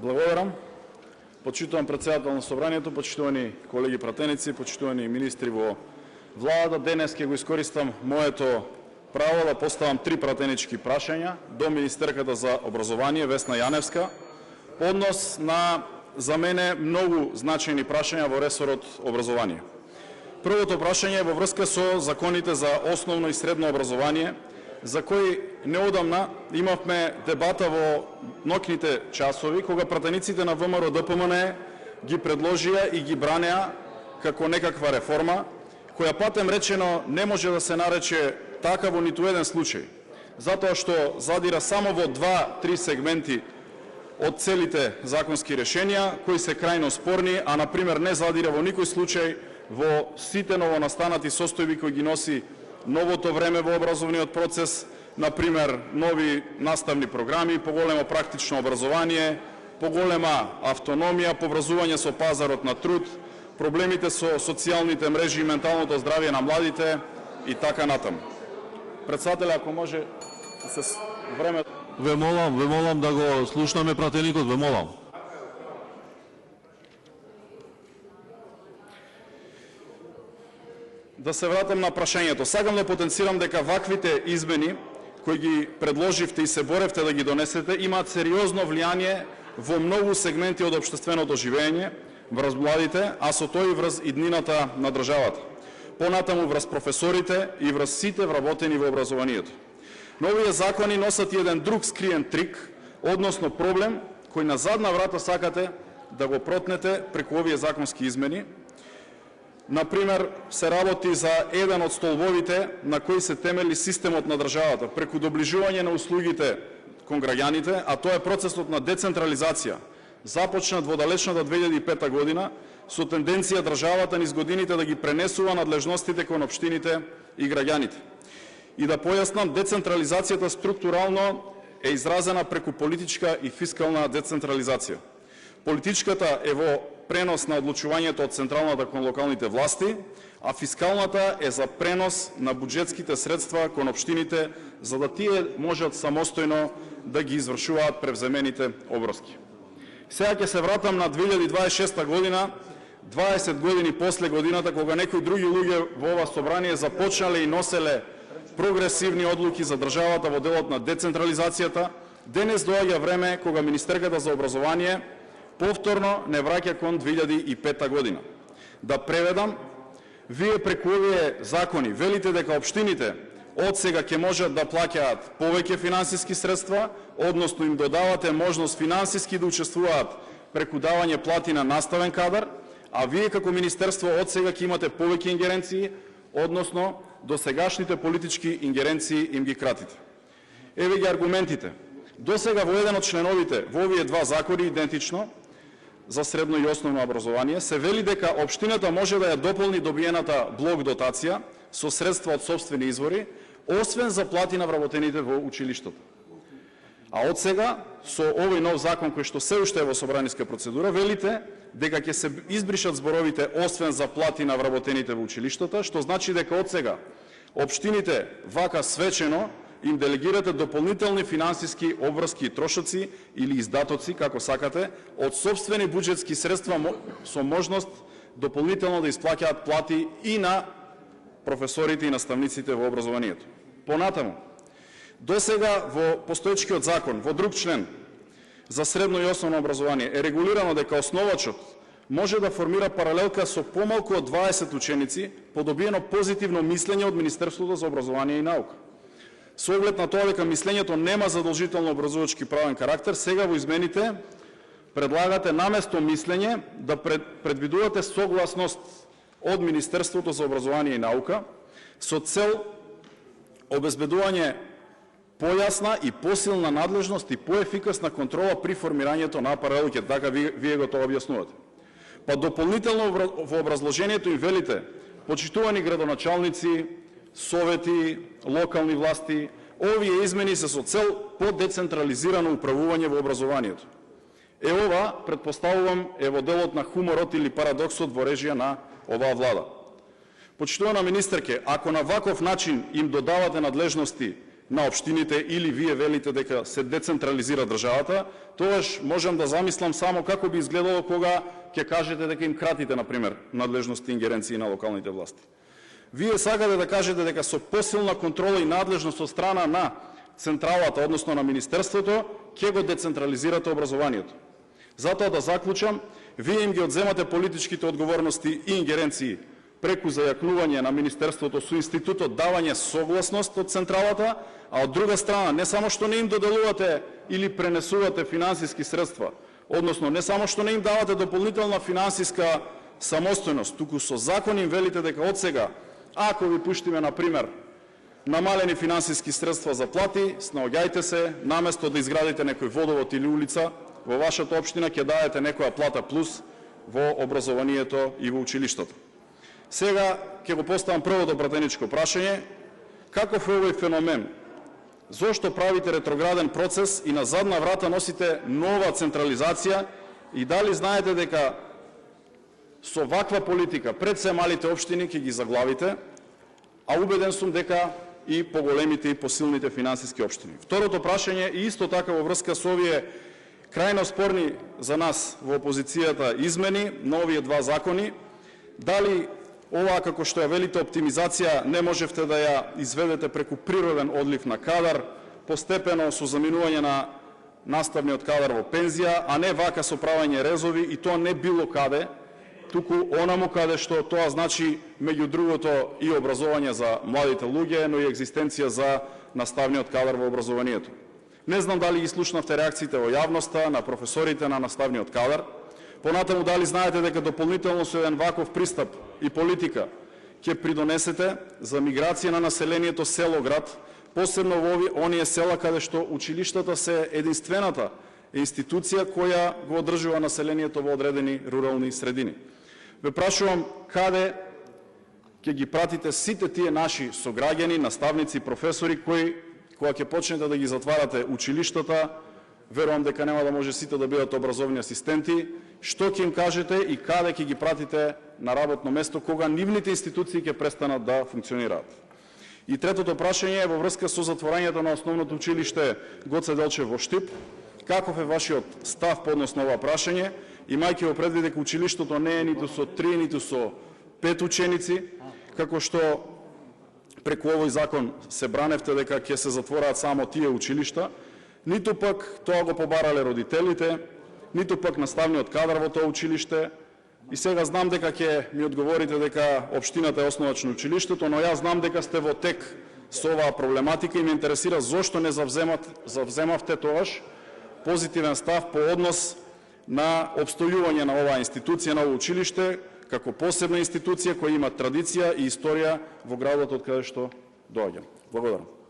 Благодарам. Почитувам председател на собранието, почитувани колеги пратеници, почитувани министри во владата. Денес ќе го искористам моето право да поставам 3 пратенички прашања до министерката за образование Весна Јаневска, однос на за мене многу значајни прашања во ресорот образование. Првото прашање е во врска со законите за основно и средно образование, за кои неодамна имавме дебата во ноќните часови, кога пратениците на ВМРО ДПМН ги предложија и ги бранеа како некаква реформа, која патем речено не може да се нарече така во ниту еден случај, затоа што задира само во 2-3 сегменти од целите законски решенија, кои се крајно спорни, а например не задира во никој случај во сите новонастанати состојби кои ги носи новото време во образовниот процес, например нови наставни програми, поголемо практично образование, поголема автономија, поврзување со пазарот на труд, проблемите со социјалните мрежи и менталното здравје на младите и така натаму. Председателе, ако може се време... Ве молам да го слушнаме пратеникот, ве молам. Да се вратам на прашањето. Сакам да потенцирам дека ваквите измени кои ги предложивте и се боревте да ги донесете имаат сериозно влијание во многу сегменти од општественото живење врз младите, а со тој врз иднината на државата. Понатаму врз професорите и врз сите вработени во образованието. Но овие закони носат еден друг скриен трик, односно проблем кој на задна врата сакате да го протнете преку овие законски измени. Например, се работи за еден од столбовите на кои се темели системот на државата, преку доближување на услугите кон граѓаните, а тоа е процесот на децентрализација, започнат во далечната 2005 година, со тенденција државата низ годините да ги пренесува надлежностите кон општините и граѓаните. И да појаснам, децентрализацијата структурално е изразена преку политичка и фискална децентрализација. Политичката е во пренос на одлучувањето од централната кон локалните власти, а фискалната е за пренос на буџетските средства кон општините, за да тие можат самостојно да ги извршуваат превземените обврски. Сега ќе се вратам на 2026 година, 20 години после годината кога некои други луѓе во ова собрание започнале и носеле прогресивни одлуки за државата во делот на децентрализацијата. Денес доаѓа време кога министерката за образование повторно не враќа кон 2005 година. Да преведам, вие преку овие закони велите дека општините од сега ќе можат да плаќаат повеќе финансиски средства, односно им додавате можност финансиски да учествуваат преку давање плати на наставен кадар, а вие како министерство од сега ќе имате повеќе ингеренции, односно досегашните политички ингеренции им ги кратите. Еве ги аргументите. До сега во еден од членовите во овие два закони идентично за средно и основно образование се вели дека општината може да ја дополни добиената блок дотација со средства од сопствени извори, освен за плати на вработените во училиштата. А од сега, со овој нов закон кој што се уште е во собраниска процедура, велите дека ќе се избришат зборовите освен за плати на вработените во училиштата, што значи дека од сега општините вака свечено им делегирате дополнителни финансиски обврски и трошоци или издатоци, како сакате, од сопствени буџетски средства со можност дополнително да исплаќаат плати и на професорите и наставниците во образованието. Понатаму, до сега во постоечкиот закон, во друг член за средно и основно образование е регулирано дека основачот може да формира паралелка со помалку од 20 ученици по добиено позитивно мислење од Министерството за образование и наука. Со оглед на тоа дека мислењето нема задолжително образувачки правен карактер, сега во измените предлагате наместо мислење да предвидувате согласност од Министерството за образование и наука со цел обезбедување појасна и посилна надлежност и поефикасна контрола при формирањето на паралелките, така вие го тоа објаснувате. Па дополнително во образложението им велите, почитувани градоначалници, совети, локални власти, овие измени се со цел по-децентрализирано управување во образованието. Ова, предпоставувам, е во делот на хуморот или парадоксот во режија на оваа влада. Почитувана министерке, ако на ваков начин им додавате надлежности на општините или вие велите дека се децентрализира државата, тогаш можам да замислам само како би изгледало кога ќе кажете дека им кратите, например, надлежности и ингеренции на локалните власти. Вие сакате да кажете дека со посилна контрола и надлежност од страна на централата, односно на Министерството, ќе го децентрализирате образованието. Затоа да заклучам, вие им ги одземате политичките одговорности и ингеренции преку зајакнување на Министерството со институтот давање согласност од централата, а од друга страна не само што не им доделувате или пренесувате финансиски средства, односно не само што не им давате дополнителна финансиска самостојност, туку со закон им велите дека од сега, ако ви пуштиме, например, намалени финансиски средства за плати, снаоѓајте се, наместо да изградите некој водовод или улица, во вашата општина ќе дадете некоја плата плюс во образованието и во училиштето. Сега ќе го поставам првото пратеничко прашање. Каков е овој феномен? Зошто правите ретрограден процес и на задна врата носите нова централизација и дали знаете дека со ваква политика пред се малите општини ќе ги заглавите, а убеден сум дека и поголемите и посилните финансиски општини. Второто прашање е исто така во врска со овие крајно спорни за нас во опозицијата измени на овие два закони. Дали оваа, како што ја велите, оптимизација не можевте да ја изведете преку природен одлив на кадар, постепено со заминување на наставниот кадар во пензија, а не вака со правење резови, и тоа не било каде, туку онаму каде што тоа значи, меѓу другото, и образование за младите луѓе, но и екзистенција за наставниот кадар во образованието. Не знам дали ги слушнавте реакциите во јавноста на професорите на наставниот кадар. Понатаму, дали знаете дека дополнително со еден ваков пристап и политика ќе придонесете за миграција на населението село-град, посебно во оние села каде што училиштата се единствената институција која го одржува населението во одредени рурални средини. Ве прашувам каде ќе ги пратите сите тие наши сограѓани, наставници, професори кои кога ќе почнете да ги затварате училиштата, верувам дека нема да може сите да бидат образовни асистенти. Што ќе им кажете и каде ќе ги пратите на работно место кога нивните институции ќе престанат да функционираат? И третото прашање е во врска со затворањето на основното училиште Гоце Делчев во Штип. Каков е вашиот став по однос на ова прашање, имајќи во предвид дека училиштето не е ниту со 3, ниту со 5 ученици, како што преку овој закон се браневте дека ќе се затвораат само тие училишта, ниту пак тоа го побарале родителите, ниту пак наставниот кадар во тоа училиште. И сега знам дека ќе ми одговорите дека општината е основач на училиштето, но јас знам дека сте во тек со оваа проблематика и ме интересира зошто не завземавте тогаш позитивен став по однос на обстојување на оваа институција, на ова училиште, како посебна институција која има традиција и историја во градот од каде што доаѓам. Благодарам.